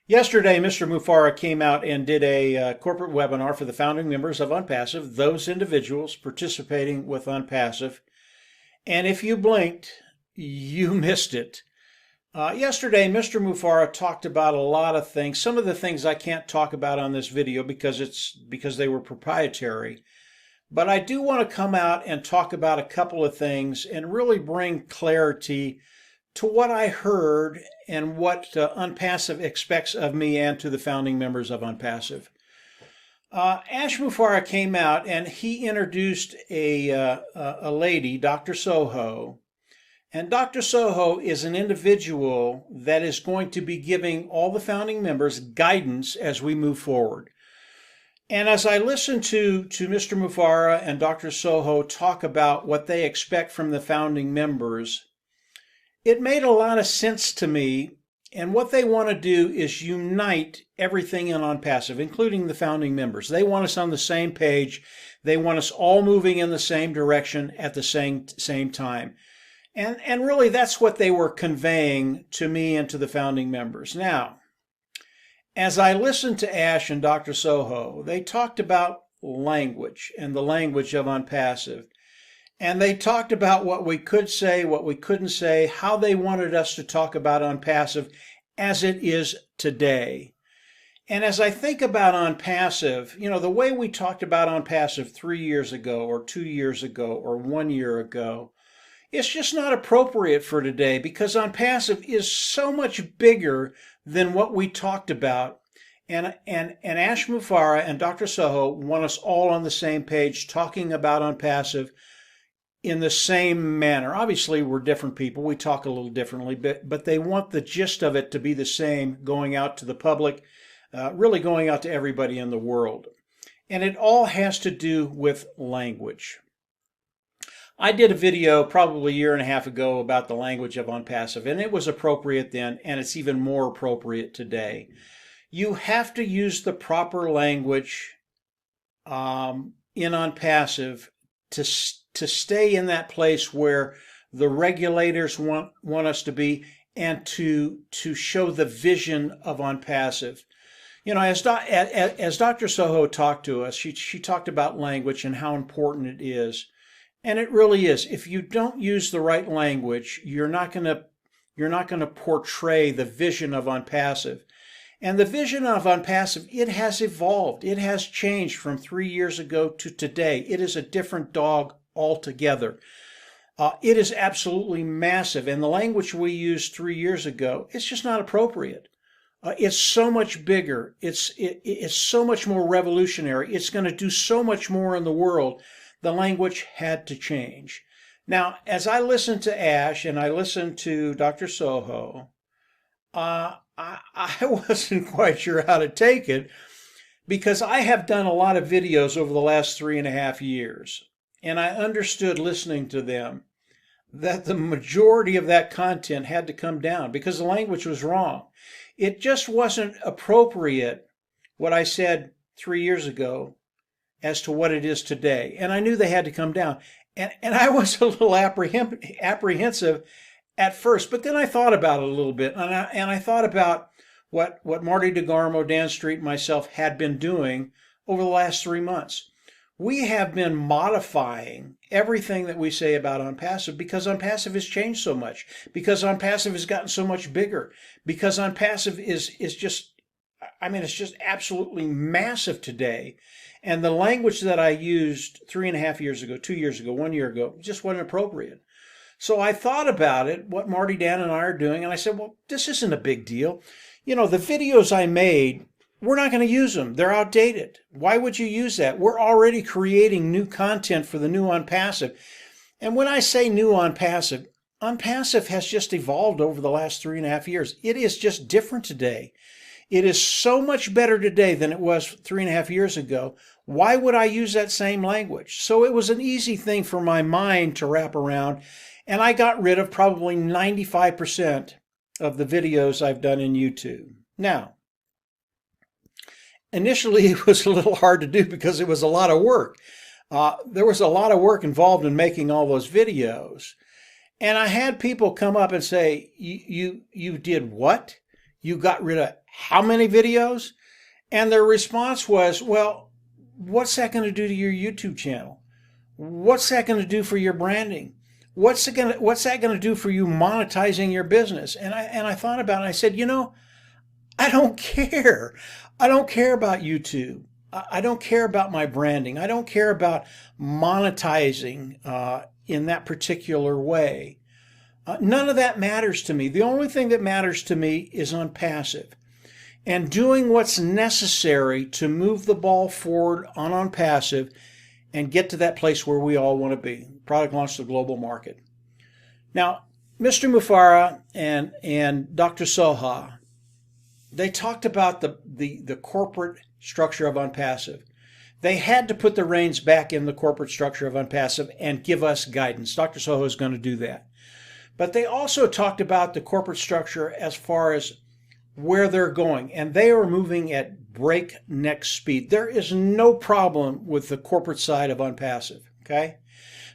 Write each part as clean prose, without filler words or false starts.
Yesterday, Mr. Mufara came out and did a corporate webinar for the founding members of Unpassive, those individuals participating with Unpassive. And if you blinked, you missed it. Yesterday, Mr. Mufara talked about a lot of things. Some of the things I can't talk about on this video because they were proprietary. But I do want to come out and talk about a couple of things and really bring clarity to what I heard and what Unpassive expects of me and to the founding members of Unpassive. Ash Mufara came out and he introduced a lady, Dr. Soho. And Dr. Soho is an individual that is going to be giving all the founding members guidance as we move forward. And as I listened to Mr. Mufara and Dr. Soho talk about what they expect from the founding members, it made a lot of sense to me, and what they want to do is unite everything in Unpassive, including the founding members. They want us on the same page. They want us all moving in the same direction at the same time. And really that's what they were conveying to me and to the founding members. Now, as I listened to Ash and Dr. Soho, they talked about language and the language of Unpassive. And they talked about what we could say, what we couldn't say, how they wanted us to talk about Unpassive as it is today. And as I think about Unpassive, the way we talked about Unpassive 3 years ago or 2 years ago or 1 year ago, it's just not appropriate for today because Unpassive is so much bigger than what we talked about. And Ash Mufara and Dr. Soho want us all on the same page talking about Unpassive in the same manner. Obviously, we're different people. We talk a little differently, but they want the gist of it to be the same going out to the public, really going out to everybody in the world. And it all has to do with language. I did a video probably a year and a half ago about the language of Unpassive, and it was appropriate then, and it's even more appropriate today. You have to use the proper language in Unpassive to stay in that place where the regulators want us to be and to show the vision of Unpassive. As Dr. Soho talked to us, she talked about language and how important it is. And it really is. If you don't use the right language, you're not going to portray the vision of Unpassive. And the vision of Unpassive, it has evolved. It has changed from 3 years ago to today. It is a different dog altogether. It is absolutely massive. And the language we used 3 years ago, it's just not appropriate. It's so much bigger. It's so much more revolutionary. It's going to do so much more in the world. The language had to change. Now, as I listened to Ash and I listened to Dr. Soho, I wasn't quite sure how to take it because I have done a lot of videos over the last 3.5 years. And I understood listening to them that the majority of that content had to come down because the language was wrong. It just wasn't appropriate what I said 3 years ago as to what it is today. And I knew they had to come down. And I was a little apprehensive at first, but then I thought about it a little bit. And I thought about what Marty DeGarmo, Dan Street, and myself had been doing over the last 3 months. We have been modifying everything that we say about Unpassive because Unpassive has changed so much, because Unpassive has gotten so much bigger, because Unpassive is just, it's just absolutely massive today. And the language that I used 3.5 years ago, 2 years ago, 1 year ago, just wasn't appropriate. So I thought about it, what Marty, Dan, and I are doing, and I said, well, this isn't a big deal. The videos I made, we're not going to use them. They're outdated. Why would you use that? We're already creating new content for the new Unpassive. And when I say new Unpassive, Unpassive has just evolved over the last 3.5 years. It is just different today. It is so much better today than it was 3.5 years ago. Why would I use that same language? So it was an easy thing for my mind to wrap around, and I got rid of probably 95% of the videos I've done in YouTube. Now, initially it was a little hard to do because it was a lot of work. There was a lot of work involved in making all those videos. And I had people come up and say, you did what? You got rid of how many videos? And their response was, well, what's that going to do to your YouTube channel? What's that going to do for your branding? What's that going to do for you monetizing your business? And I thought about it, and I said, you know, I don't care. I don't care about YouTube. I don't care about my branding. I don't care about monetizing in that particular way. None of that matters to me. The only thing that matters to me is on passive and doing what's necessary to move the ball forward on passive and get to that place where we all want to be. Product launch to the global market. Now, Mr. Mufareh and Dr. Soha, they talked about the corporate structure of OnPassive. They had to put the reins back in the corporate structure of OnPassive and give us guidance. Dr. Soho is going to do that. But they also talked about the corporate structure as far as where they're going, and they are moving at breakneck speed. There is no problem with the corporate side of OnPassive, okay?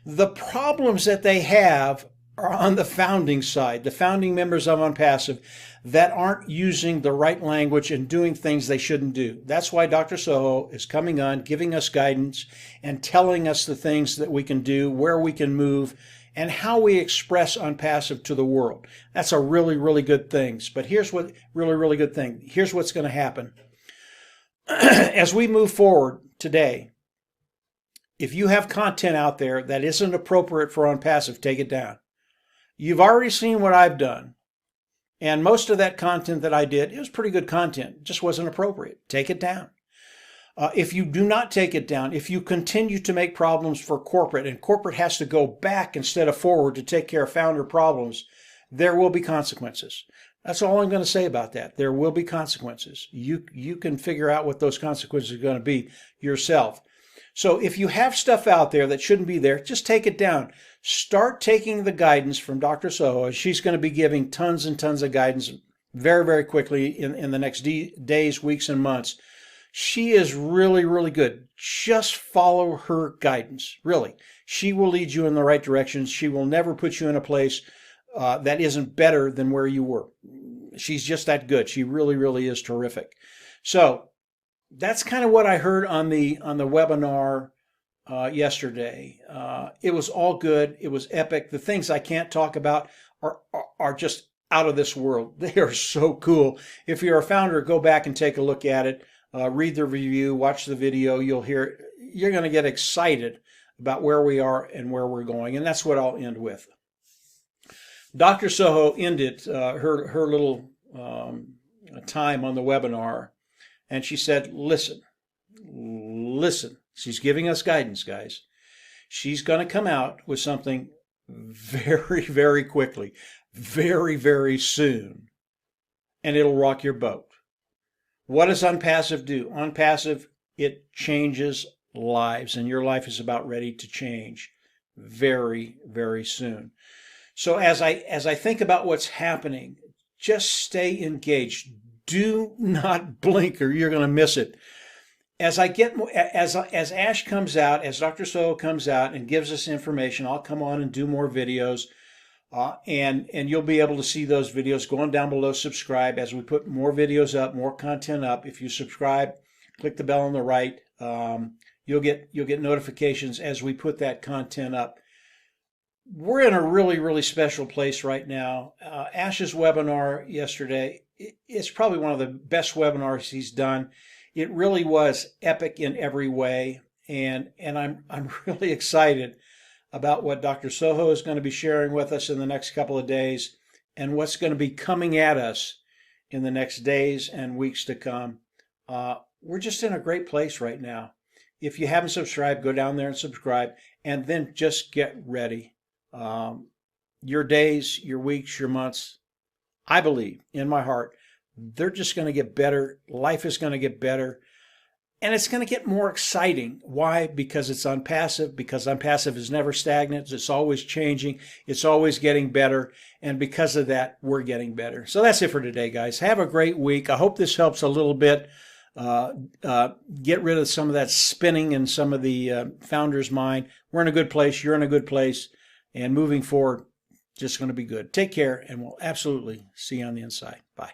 The problems that they have are on the founding side, the founding members of OnPassive that aren't using the right language and doing things they shouldn't do. That's why Dr. Soho is coming on, giving us guidance and telling us the things that we can do, where we can move, and how we express OnPassive to the world. That's a really, really good thing. But here's what really good thing. Here's what's going to happen. As we move forward today, if you have content out there that isn't appropriate for OnPassive, take it down. You've already seen what I've done. And most of that content that I did, it was pretty good content. It just wasn't appropriate. Take it down. If you do not take it down, if you continue to make problems for corporate, and corporate has to go back instead of forward to take care of founder problems, there will be consequences. That's all I'm going to say about that. There will be consequences. You can figure out what those consequences are going to be yourself. So if you have stuff out there that shouldn't be there, just take it down. Start taking the guidance from Dr. Soho. She's going to be giving tons and tons of guidance very, very quickly in the next days, weeks, and months. She is really, really good. Just follow her guidance. Really. She will lead you in the right direction. She will never put you in a place that isn't better than where you were. She's just that good. She really, really is terrific. So that's kind of what I heard on the webinar yesterday. It was all good. It was epic. The things I can't talk about are just out of this world. They are so cool. If you're a founder, go back and take a look at it. Read the review, watch the video. You're going to get excited about where we are and where we're going. And that's what I'll end with. Dr. Soho ended her little time on the webinar, and she said, listen. She's giving us guidance, guys. She's going to come out with something very, very quickly, very, very soon, and it'll rock your boat. What does OnPassive do? OnPassive, it changes lives, and your life is about ready to change very, very soon. So as I think about what's happening, just stay engaged. Do not blink or you're going to miss it. As Ash comes out, as Dr. Soho comes out and gives us information, I'll come on and do more videos. And you'll be able to see those videos. Going down below, subscribe as we put more videos up, more content up. If you subscribe, click the bell on the right. You'll get notifications as we put that content up. We're in a really, really special place right now. Ash's webinar yesterday, it's probably one of the best webinars he's done. It really was epic in every way, and I'm really excited about what Dr. Soho is going to be sharing with us in the next couple of days and what's going to be coming at us in the next days and weeks to come. We're just in a great place right now. If you haven't subscribed, go down there and subscribe, and then just get ready. Your days, your weeks, your months, I believe in my heart, they're just going to get better. Life is going to get better. And it's going to get more exciting. Why? Because it's OnPassive. Because OnPassive is never stagnant. It's always changing. It's always getting better. And because of that, we're getting better. So that's it for today, guys. Have a great week. I hope this helps a little bit. Get rid of some of that spinning in some of the founders' mind. We're in a good place. You're in a good place. And moving forward, just going to be good. Take care, and we'll absolutely see you on the inside. Bye.